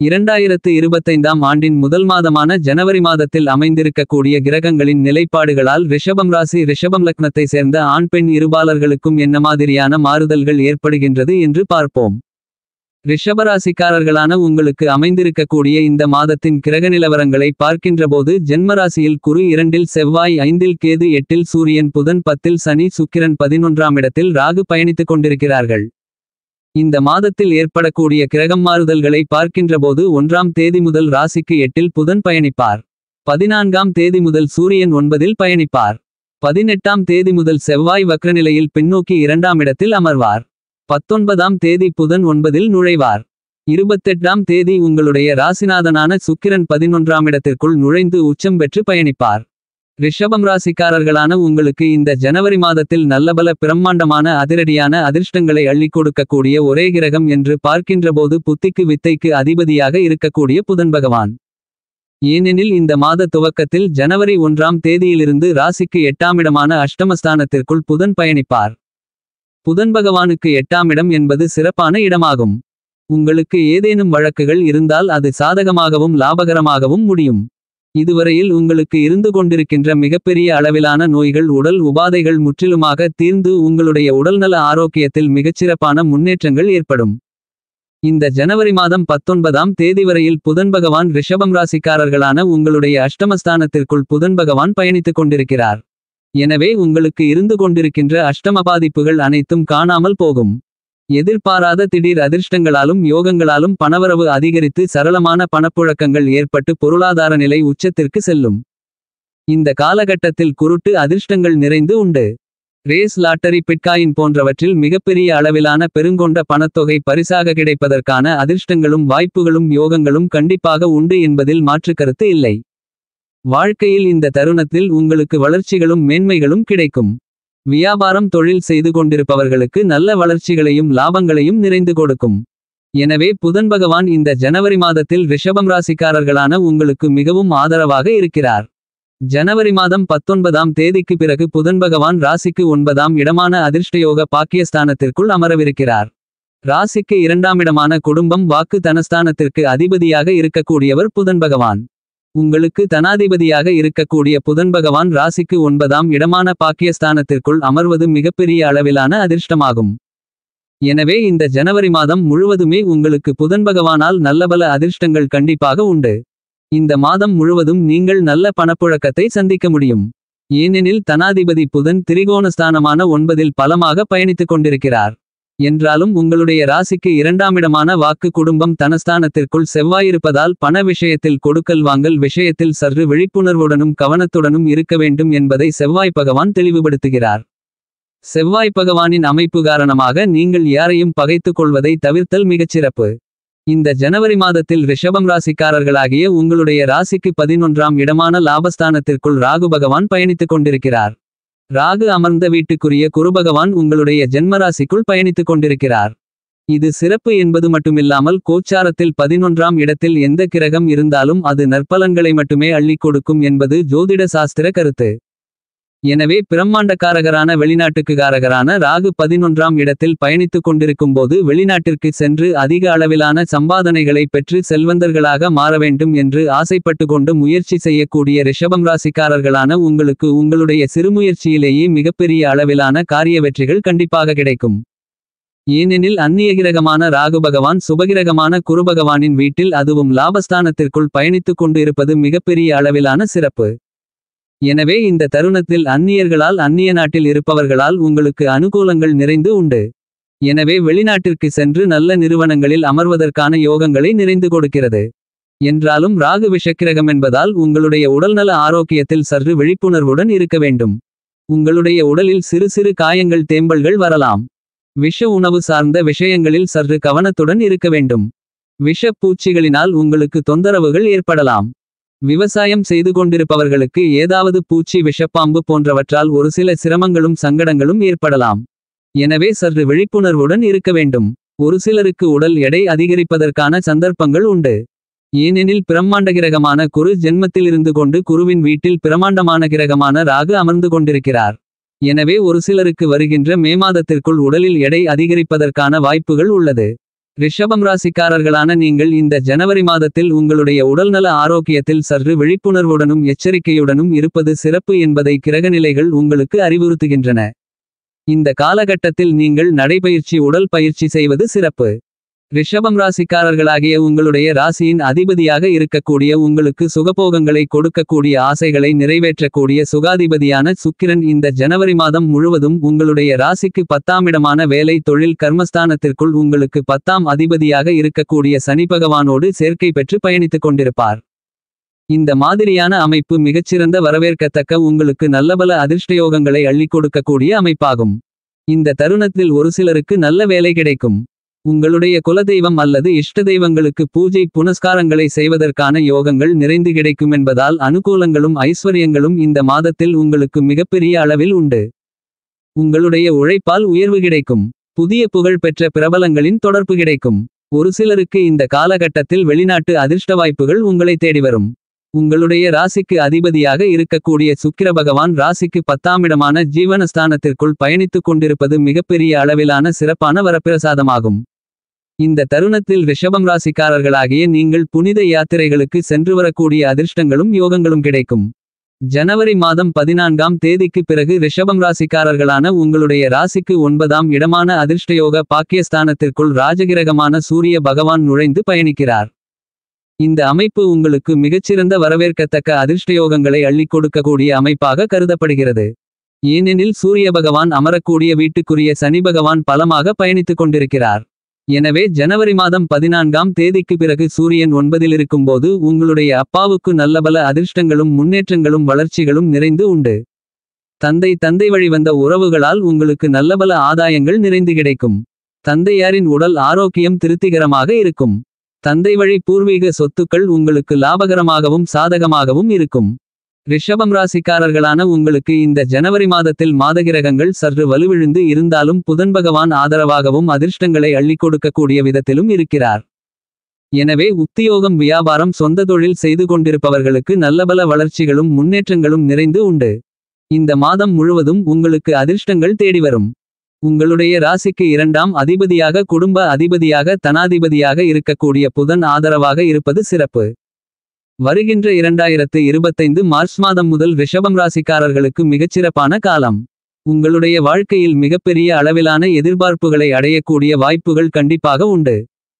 2025ஆம் ஆண்டின் முதல் மாதமான ஜனவரி மாதத்தில் அமைந்திருக்கக்கூடிய கிரகங்களின் நிலைப்பாடுகளால் ரிஷபம் ராசி ரிஷபம் லக்னத்தை சேர்ந்த ஆண் பெண் இருபாலர்களுக்கும் என்ன மாதிரியான மாறுதல்கள் ஏற்படுகின்றது என்று பார்ப்போம். ரிஷபராசிக்காரர்களான உங்களுக்கு அமைந்திருக்கக்கூடிய இந்த மாதத்தின் கிரக நிலவரங்களை பார்க்கின்றபோது ஜென்மராசியில் குரு 2இல் செவ்வாய் 5இல் கேது 8இல் சூரியன் புதன் 10இல் சனி சுக்கிரன் 11ஆம் இடத்தில் ராகு பயணித்துக் கொண்டிருக்கிறார்கள். இந்த மாதத்தில் ஏற்படக்கூடிய கிரகம் மாறுதல்களை பார்க்கின்றபோது 1ஆம் தேதி முதல் ராசிக்கு 8இல் புதன் பயணிப்பார். 14ஆம் தேதி முதல் சூரியன் 9இல் பயணிப்பார். 18ஆம் தேதி முதல் செவ்வாய் வக்ரநிலையில் பின்னோக்கி 2ஆம் இடத்தில் அமர்வார். 19ஆம் தேதி புதன் 9இல் நுழைவார். 28ஆம் தேதி உங்களுடைய ராசிநாதனான சுக்கிரன் 11ஆம் இடத்திற்குள் நுழைந்து உச்சம் பெற்று பயணிப்பார். ரிஷபம் ராசிக்காரர்களான உங்களுக்கு இந்த ஜனவரி மாதத்தில் நல்லபல பிரம்மாண்டமான அதிரடியான அதிர்ஷ்டங்களை அள்ளிக் கொடுக்கக்கூடிய ஒரே கிரகம் என்று பார்க்கின்றபோது புத்திக்கு வித்தைக்கு அதிபதியாக இருக்கக்கூடிய புதன் பகவான். ஏனெனில் இந்த மாத துவக்கத்தில் ஜனவரி 1ஆம் தேதியிலிருந்து ராசிக்கு 8ஆம் இடமான அஷ்டமஸ்தானத்திற்குள் புதன் பயணிப்பார். புதன் பகவானுக்கு 8ஆம் இடம் என்பது சிறப்பான இடமாகும். உங்களுக்கு ஏதேனும் வழக்குகள் இருந்தால் அது சாதகமாகவும் லாபகரமாகவும் முடியும். இதுவரையில் உங்களுக்கு இருந்து கொண்டிருக்கின்ற மிகப்பெரிய அளவிலான நோய்கள் உடல் உபாதைகள் முற்றிலுமாக தீர்ந்து உங்களுடைய உடல்நல ஆரோக்கியத்தில் மிகச்சிறப்பான முன்னேற்றங்கள் ஏற்படும். இந்த ஜனவரி மாதம் 19ஆம் தேதி வரையில் புதன் பகவான் ரிஷபம் ராசிக்காரர்களான உங்களுடைய அஷ்டமஸ்தானத்திற்குள் புதன் பகவான் பயணித்துக் கொண்டிருக்கிறார். எனவே உங்களுக்கு இருந்து கொண்டிருக்கின்ற அஷ்டம பாதிப்புகள் அனைத்தும் காணாமல் போகும். எதிர்பாராத திடீர் அதிர்ஷ்டங்களாலும் யோகங்களாலும் பணவரவு அதிகரித்து சரளமான பணப்புழக்கங்கள் ஏற்பட்டு பொருளாதார நிலை உச்சத்திற்கு செல்லும். இந்த காலகட்டத்தில் குருட்டு அதிர்ஷ்டங்கள் நிறைந்து உண்டு. ரேஸ் லாட்டரி பிட்காயின் போன்றவற்றில் மிகப்பெரிய அளவிலான பெருங்கொண்ட பணத்தொகை பரிசாக கிடைப்பதற்கான அதிர்ஷ்டங்களும் வாய்ப்புகளும் யோகங்களும் கண்டிப்பாக உண்டு என்பதில் மாற்றுக்கருத்து இல்லை. வாழ்க்கையில் இந்த தருணத்தில் உங்களுக்கு வளர்ச்சிகளும் மேன்மைகளும் கிடைக்கும். வியாபாரம் தொழில் செய்து கொண்டிருப்பவர்களுக்கு நல்ல வளர்ச்சிகளையும் லாபங்களையும் நிறைந்து கொடுக்கும். எனவே புதன் பகவான் இந்த ஜனவரி மாதத்தில் ரிஷபம் ராசிக்காரர்களான உங்களுக்கு மிகவும் ஆதரவாக இருக்கிறார். ஜனவரி மாதம் 19ஆம் தேதிக்கு பிறகு புதன் பகவான் ராசிக்கு 9ஆம் இடமான அதிர்ஷ்டயோக பாக்கியஸ்தானத்திற்குள் அமரவிருக்கிறார். ராசிக்கு 2ஆம் இடமான குடும்பம் வாக்கு தனஸ்தானத்திற்கு அதிபதியாக இருக்கக்கூடியவர் புதன் பகவான். உங்களுக்கு தனாதிபதியாக இருக்கக்கூடிய புதன் பகவான் ராசிக்கு 9ஆம் இடமான பாக்கியஸ்தானத்திற்குள் அமர்வது மிகப்பெரிய அளவிலான அதிர்ஷ்டமாகும். எனவே இந்த ஜனவரி மாதம் முழுவதுமே உங்களுக்கு புதன் பகவானால் நல்லபல அதிர்ஷ்டங்கள் கண்டிப்பாக உண்டு. இந்த மாதம் முழுவதும் நீங்கள் நல்ல பணப்புழக்கத்தை சந்திக்க முடியும். ஏனெனில் தனாதிபதி புதன் திரிகோணஸ்தானமான 9இல் பலமாக பயணித்துக் கொண்டிருக்கிறார். என்றாலும் உங்களுடைய ராசிக்கு 2ஆம் இடமான வாக்கு குடும்பம் தனஸ்தானத்திற்குள் செவ்வாயிருப்பதால் பண விஷயத்தில் கொடுக்கல் வாங்கல் விஷயத்தில் சற்று விழிப்புணர்வுடனும் கவனத்துடனும் இருக்க வேண்டும் என்பதை செவ்வாய் பகவான் தெளிவுபடுத்துகிறார். செவ்வாய் பகவானின் அமைப்பு காரணமாக நீங்கள் யாரையும் பகைத்துக் கொள்வதை தவிர்த்தல் மிகச்சிறப்பு. இந்த ஜனவரி மாதத்தில் ரிஷபம் ராசிக்காரர்களாகிய உங்களுடைய ராசிக்கு 11ஆம் இடமான லாபஸ்தானத்திற்குள் ராகு பகவான் பயணித்துக் கொண்டிருக்கிறார். ராகு அமர்ந்த வீட்டுக்குரிய குருபகவான் உங்களுடைய ஜென்மராசிக்குள் பயணித்துக் கொண்டிருக்கிறார். இது சிறப்பு என்பது மட்டுமில்லாமல் கோச்சாரத்தில் 11ஆம் இடத்தில் எந்த கிரகம் இருந்தாலும் அது நற்பலன்களை மட்டுமே அள்ளிக் கொடுக்கும் என்பது ஜோதிட சாஸ்திர கருத்து. எனவே பிரம்மாண்டக்காரகரான வெளிநாட்டுக்காரகரான ராகு 11ஆம் இடத்தில் பயணித்துக் கொண்டிருக்கும் போது வெளிநாட்டிற்கு சென்று அதிக அளவிலான சம்பாதனைகளை பெற்று செல்வந்தர்களாக மாற வேண்டும் என்று ஆசைப்பட்டு கொண்டு முயற்சி செய்யக்கூடிய ரிஷபம் ராசிக்காரர்களான உங்களுக்கு உங்களுடைய சிறுமுயற்சியிலேயே மிகப்பெரிய அளவிலான காரிய வெற்றிகள் கண்டிப்பாக கிடைக்கும். ஏனெனில் அந்நிய கிரகமான ராகு பகவான் சுபகிரகமான குருபகவானின் வீட்டில் அதுவும் லாபஸ்தானத்திற்குள் பயணித்துக் கொண்டு இருப்பது மிகப்பெரிய அளவிலான சிறப்பு. எனவே இந்த தருணத்தில் அந்நியர்களால் அந்நிய நாட்டில் இருப்பவர்களால் உங்களுக்கு அனுகூலங்கள் நிறைந்து உண்டு. எனவே வெளிநாட்டிற்கு சென்று நல்ல நிறுவனங்களில் அமர்வதற்கான யோகங்களை நிறைந்து கொடுக்கிறது. என்றாலும் ராகு விஷக்கிரகம் என்பதால் உங்களுடைய உடல்நல ஆரோக்கியத்தில் சற்று விழிப்புணர்வுடன் இருக்க வேண்டும். உங்களுடைய உடலில் சிறு சிறு காயங்கள் தேம்பல்கள் வரலாம். விஷ உணவு சார்ந்த விஷயங்களில் சற்று கவனத்துடன் இருக்க வேண்டும். விஷ பூச்சிகளினால் உங்களுக்கு தொந்தரவுகள் ஏற்படலாம். விவசாயம் செய்து கொண்டிருப்பவர்களுக்கு ஏதாவது பூச்சி விஷப்பாம்பு போன்றவற்றால் ஒரு சில சிரமங்களும் சங்கடங்களும் ஏற்படலாம். எனவே சற்று விழிப்புணர்வுடன் இருக்க வேண்டும். ஒரு சிலருக்கு உடல் எடை அதிகரிப்பதற்கான சந்தர்ப்பங்கள் உண்டு. ஏனெனில் பிரம்மாண்ட கிரகமான குரு ஜென்மத்திலிருந்து கொண்டு குருவின் வீட்டில் பிரமாண்டமான கிரகமான ராகு அமர்ந்து கொண்டிருக்கிறார். எனவே ஒரு சிலருக்கு வருகின்ற மே மாதத்திற்குள் உடலில் எடை அதிகரிப்பதற்கான வாய்ப்புகள் உள்ளது. ரிஷபம் ராசிக்காரர்களான நீங்கள் இந்த ஜனவரி மாதத்தில் உங்களுடைய உடல்நல ஆரோக்கியத்தில் சற்று விழிப்புணர்வுடனும் எச்சரிக்கையுடனும் இருப்பது சிறப்பு என்பதை கிரகநிலைகள் உங்களுக்கு அறிவுறுத்துகின்றன. இந்த காலகட்டத்தில் நீங்கள் நடைபயிற்சி உடல் பயிற்சி செய்வது சிறப்பு. ரிஷபம் ராசிக்காரர்களாகிய உங்களுடைய ராசியின் அதிபதியாக இருக்கக்கூடிய உங்களுக்கு சுகபோகங்களை கொடுக்கக்கூடிய ஆசைகளை நிறைவேற்றக்கூடிய சுகாதிபதியான சுக்கிரன் இந்த ஜனவரி மாதம் முழுவதும் உங்களுடைய ராசிக்கு 10ஆம் இடமான வேலை தொழில் கர்மஸ்தானத்திற்குள் உங்களுக்கு 10ஆம் அதிபதியாக இருக்கக்கூடிய சனி பகவானோடு சேர்க்கை பெற்று பயணித்துக் கொண்டிருப்பார். இந்த மாதிரியான அமைப்பு மிகச்சிறந்த வரவேற்கத்தக்க உங்களுக்கு நல்லபல அதிர்ஷ்டயோகங்களை அள்ளிக் கொடுக்கக்கூடிய அமைப்பாகும். இந்த தருணத்தில் ஒரு சிலருக்கு நல்ல வேலை கிடைக்கும். உங்களுடைய குலதெய்வம் அல்லது இஷ்ட தெய்வங்களுக்கு பூஜை புனஸ்காரங்களை செய்வதற்கான யோகங்கள் நிறைந்து கிடைக்கும் என்பதால் அனுகூலங்களும் ஐஸ்வர்யங்களும் இந்த மாதத்தில் உங்களுக்கு மிகப்பெரிய அளவில் உண்டு. உங்களுடைய உழைப்பால் உயர்வு கிடைக்கும். புதிய புகழ் பெற்ற பிரபலங்களின் தொடர்பு கிடைக்கும். ஒரு சிலருக்கு இந்த காலகட்டத்தில் வெளிநாட்டு அதிர்ஷ்ட வாய்ப்புகள் உங்களை தேடி வரும். உங்களுடைய ராசிக்கு அதிபதியாக இருக்கக்கூடிய சுக்கிர பகவான் ராசிக்கு 10ஆம் இடமான ஜீவனஸ்தானத்திற்குள் பயணித்துக் கொண்டிருப்பது மிகப்பெரிய அளவிலான சிறப்பான வரப்பிரசாதமாகும். இந்த தருணத்தில் ரிஷபம் ராசிக்காரர்களாகிய நீங்கள் புனித யாத்திரைகளுக்கு சென்று வரக்கூடிய அதிர்ஷ்டங்களும் யோகங்களும் கிடைக்கும். ஜனவரி மாதம் 14ஆம் தேதிக்கு பிறகு ரிஷபம் ராசிக்காரர்களான உங்களுடைய ராசிக்கு 9ஆம் இடமான அதிர்ஷ்டயோக பாக்கியஸ்தானத்திற்குள் ராஜகிரகமான சூரிய பகவான் நுழைந்து பயணிக்கிறார். இந்த அமைப்பு உங்களுக்கு மிகச்சிறந்த வரவேற்கத்தக்க அதிர்ஷ்டயோகங்களை அள்ளிக் கொடுக்கக்கூடிய அமைப்பாக கருதப்படுகிறது. ஏனெனில் சூரிய பகவான் அமரக்கூடிய வீட்டுக்குரிய சனி பகவான் பலமாக பயணித்துக் கொண்டிருக்கிறார். எனவே ஜனவரி மாதம் 14ஆம் தேதிக்கு பிறகு சூரியன் 9இல் இருக்கும்போது உங்களுடைய அப்பாவுக்கு நல்லபல அதிர்ஷ்டங்களும் முன்னேற்றங்களும் வளர்ச்சிகளும் நிறைந்து உண்டு. தந்தை வழி வந்த உறவுகளால் உங்களுக்கு நல்லபல ஆதாயங்கள் நிறைந்து கிடைக்கும். தந்தையாரின் உடல் ஆரோக்கியம் திருப்திகரமாக இருக்கும். தந்தை வழி பூர்வீக சொத்துக்கள் உங்களுக்கு லாபகரமாகவும் சாதகமாகவும் இருக்கும். ரிஷபம் ராசிக்காரர்களான உங்களுக்கு இந்த ஜனவரி மாதத்தில் மாதகிரகங்கள் சற்று வலுவிழுந்து இருந்தாலும் புதன் பகவான் ஆதரவாகவும் அதிர்ஷ்டங்களை அள்ளிக் கொடுக்கக்கூடிய விதத்திலும் இருக்கிறார். எனவே உத்தியோகம் வியாபாரம் சொந்த தொழில் செய்து கொண்டிருப்பவர்களுக்கு நல்லபல வளர்ச்சிகளும் முன்னேற்றங்களும் நிறைந்து உண்டு. இந்த மாதம் முழுவதும் உங்களுக்கு அதிர்ஷ்டங்கள் தேடி வரும். உங்களுடைய ராசிக்கு 2ஆம் அதிபதியாக குடும்ப அதிபதியாக தனாதிபதியாக இருக்கக்கூடிய புதன் ஆதரவாக இருப்பது சிறப்பு. வருகின்ற 2025 மார்ச் மாதம் முதல் ரிஷபம் ராசிக்காரர்களுக்கு மிகச்சிறப்பான காலம். உங்களுடைய வாழ்க்கையில் மிகப்பெரிய அளவிலான எதிர்பார்ப்புகளை அடையக்கூடிய வாய்ப்புகள் கண்டிப்பாக உண்டு.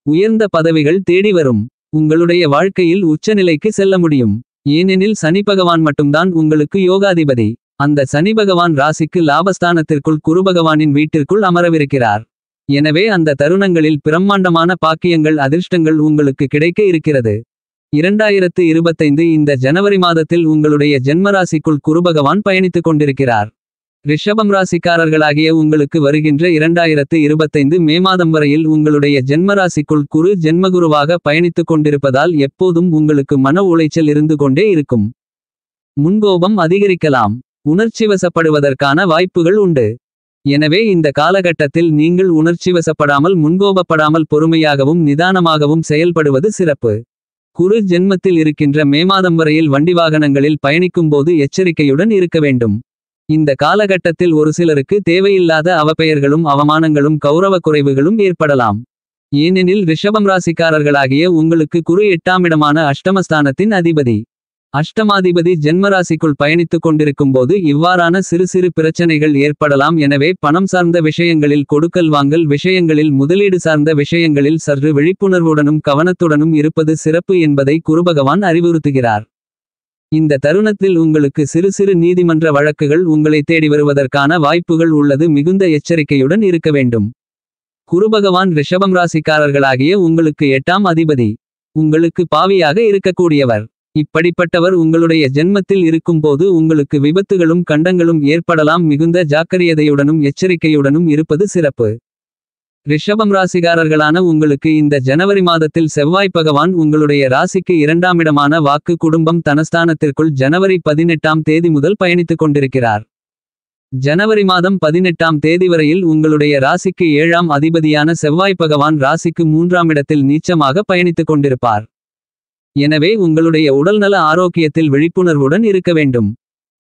உயர்ந்த பதவிகள் தேடி வரும். உங்களுடைய வாழ்க்கையில் உச்சநிலைக்கு செல்ல முடியும். ஏனெனில் சனி பகவான் மட்டும்தான் உங்களுக்கு யோகாதிபதி. அந்த சனி பகவான் ராசிக்கு லாபஸ்தானத்திற்குள் குரு பகவானின் வீட்டிற்குள் அமரவிருக்கிறார். எனவே அந்த தருணங்களில் பிரம்மாண்டமான பாக்கியங்கள் அதிர்ஷ்டங்கள் உங்களுக்கு கிடைக்க இருக்கிறது. 2025 இந்த ஜனவரி மாதத்தில் உங்களுடைய ஜென்மராசிக்குள் குரு பகவான் பயணித்துக் கொண்டிருக்கிறார். ரிஷபம் ராசிக்காரர்களாகிய உங்களுக்கு வருகின்ற 2025 மே மாதம் வரையில் உங்களுடைய ஜென்மராசிக்குள் குரு ஜென்மகுருவாக பயணித்துக் கொண்டிருப்பதால் எப்போதும் உங்களுக்கு மன உளைச்சல் இருந்து கொண்டே இருக்கும். முன்கோபம் அதிகரிக்கலாம். உணர்ச்சிவசப்படுவதற்கான வாய்ப்புகள் உண்டு. எனவே இந்த காலகட்டத்தில் நீங்கள் உணர்ச்சிவசப்படாமல் முன்கோபப்படாமல் பொறுமையாகவும் நிதானமாகவும் செயல்படுவது சிறப்பு. குரு ஜென்மத்தில் இருக்கின்ற மே மாதம் வரையில் வண்டி வாகனங்களில் பயணிக்கும்போது எச்சரிக்கையுடன் இருக்க வேண்டும். இந்த காலகட்டத்தில் ஒரு சிலருக்கு தேவையில்லாத அவப்பெயர்களும் அவமானங்களும் கௌரவ குறைவுகளும் ஏற்படலாம். ஏனெனில் ரிஷபம் ராசிக்காரர்களாகிய உங்களுக்கு குரு 8ஆம் இடமான அஷ்டமஸ்தானத்தின் அதிபதி. அஷ்டமாதிபதி ஜென்மராசிக்குள் பயணித்துக் கொண்டிருக்கும்போது இவ்வாறான சிறு சிறு பிரச்சனைகள் ஏற்படலாம். எனவே பணம் சார்ந்த விஷயங்களில் கொடுக்கல் வாங்கல் விஷயங்களில் முதலீடு சார்ந்த விஷயங்களில் சற்று விழிப்புணர்வுடனும் கவனத்துடனும் இருப்பது சிறப்பு என்பதை குருபகவான் அறிவுறுத்துகிறார். இந்த தருணத்தில் உங்களுக்கு சிறு சிறு நீதிமன்ற வழக்குகள் உங்களை தேடி வருவதற்கான வாய்ப்புகள் உள்ளது. மிகுந்த எச்சரிக்கையுடன் இருக்க வேண்டும். குருபகவான் ரிஷபம் ராசிக்காரர்களாகிய உங்களுக்கு 8ஆம் அதிபதி. உங்களுக்கு பாவியாக இருக்கக்கூடியவர். இப்படிப்பட்டவர் உங்களுடைய ஜென்மத்தில் இருக்கும்போது உங்களுக்கு விபத்துகளும் கண்டங்களும் ஏற்படலாம். மிகுந்த ஜாக்கிரதையுடனும் எச்சரிக்கையுடனும் இருப்பது சிறப்பு. ரிஷபம் ராசிகாரர்களான உங்களுக்கு இந்த ஜனவரி மாதத்தில் செவ்வாய் பகவான் உங்களுடைய ராசிக்கு 2ஆம் இடமான வாக்கு குடும்பம் தனஸ்தானத்திற்குள் ஜனவரி 18ஆம் தேதி முதல் பயணித்துக் கொண்டிருக்கிறார். ஜனவரி மாதம் 18ஆம் தேதி வரையில் உங்களுடைய ராசிக்கு 7ஆம் அதிபதியான செவ்வாய் பகவான் ராசிக்கு 3ஆம் இடத்தில் நீச்சமாக பயணித்துக் கொண்டிருப்பார். எனவே உங்களுடைய உடல்நல ஆரோக்கியத்தில் விழிப்புணர்வுடன் இருக்க வேண்டும்.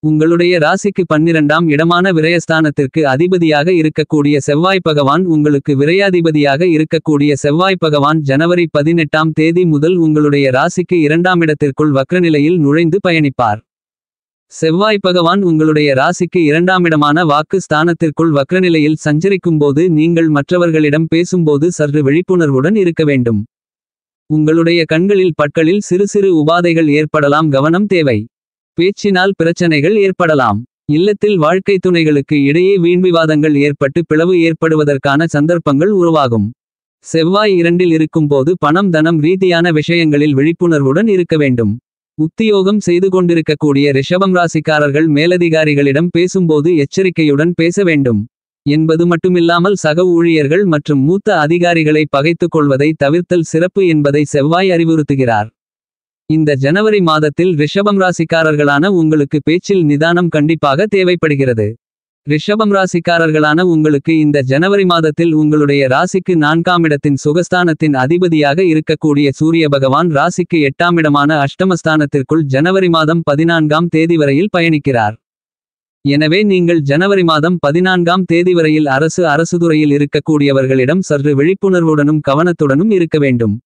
உங்களுடைய ராசிக்கு 12ஆம் இடமான விரயஸ்தானத்திற்கு அதிபதியாக இருக்கக்கூடிய செவ்வாய் பகவான் உங்களுக்கு விரையாதிபதியாக இருக்கக்கூடிய செவ்வாய் பகவான் ஜனவரி 18ஆம் தேதி முதல் உங்களுடைய ராசிக்கு 2ஆம் இடத்திற்குள் வக்ரநிலையில் நுழைந்து பயணிப்பார். செவ்வாய் பகவான் உங்களுடைய ராசிக்கு 2ஆம் இடமான வாக்கு ஸ்தானத்திற்குள் வக்ரநிலையில் சஞ்சரிக்கும்போது நீங்கள் மற்றவர்களிடம் பேசும்போது சற்று விழிப்புணர்வுடன் இருக்க வேண்டும். உங்களுடைய கண்களில் பற்களில் சிறு சிறு உபாதைகள் ஏற்படலாம், கவனம் தேவை. பேச்சினால் பிரச்சனைகள் ஏற்படலாம். இல்லத்தில் வாழ்க்கை துணைகளுக்கு இடையே வீண்விவாதங்கள் ஏற்பட்டு பிளவு ஏற்படுவதற்கான சந்தர்ப்பங்கள் உருவாகும். செவ்வாய் 2இல் இருக்கும்போது பணம் தனம் ரீதியான விஷயங்களில் விழிப்புணர்வுடன் இருக்க வேண்டும். உத்தியோகம் செய்து கொண்டிருக்கக்கூடிய ரிஷபம் ராசிக்காரர்கள் மேலதிகாரிகளிடம் பேசும்போது எச்சரிக்கையுடன் பேச வேண்டும் என்பது மட்டுமில்லாமல் சக ஊழியர்கள் மற்றும் மூத்த அதிகாரிகளை பகைத்துக் கொள்வதை தவிர்த்தல் சிறப்பு என்பதை செவ்வாய் அறிவுறுத்துகிறார். இந்த ஜனவரி மாதத்தில் ரிஷபம் ராசிக்காரர்களான உங்களுக்கு பேச்சில் நிதானம் கண்டிப்பாக தேவைப்படுகிறது. ரிஷபம் ராசிக்காரர்களான உங்களுக்கு இந்த ஜனவரி மாதத்தில் உங்களுடைய ராசிக்கு 4ஆம் இடத்தின் சுகஸ்தானத்தின் அதிபதியாக இருக்கக்கூடிய சூரிய பகவான் ராசிக்கு 8ஆம் இடமான அஷ்டமஸ்தானத்திற்குள் ஜனவரி மாதம் 14ஆம் தேதி வரையில் பயணிக்கிறார். எனவே நீங்கள் ஜனவரி மாதம் 14ஆம் தேதி வரையில் அரசுதுறையில் இருக்கக்கூடியவர்களிடம் சற்று விழிப்புணர்வுடனும் கவனத்துடனும் இருக்க வேண்டும்.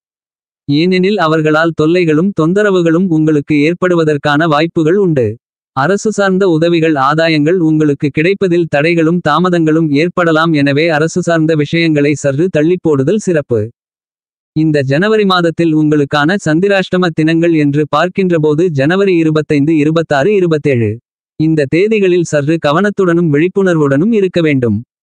ஏனெனில் அவர்களால் தொல்லைகளும் தொந்தரவுகளும் உங்களுக்கு ஏற்படுவதற்கான வாய்ப்புகள் உண்டு. அரசு சார்ந்த உதவிகள் ஆதாயங்கள் உங்களுக்கு கிடைப்பதில் தடைகளும் தாமதங்களும் ஏற்படலாம். எனவே அரசு சார்ந்த விஷயங்களை சற்று தள்ளிப்போடுதல் சிறப்பு. இந்த ஜனவரி மாதத்தில் உங்களுக்கான சந்திராஷ்டம தினங்கள் என்று பார்க்கின்றபோது ஜனவரி 25, 26, 27 இந்த தேதிகளில் சற்று கவனத்துடனும் விழிப்புணர்வுடனும் இருக்க வேண்டும்.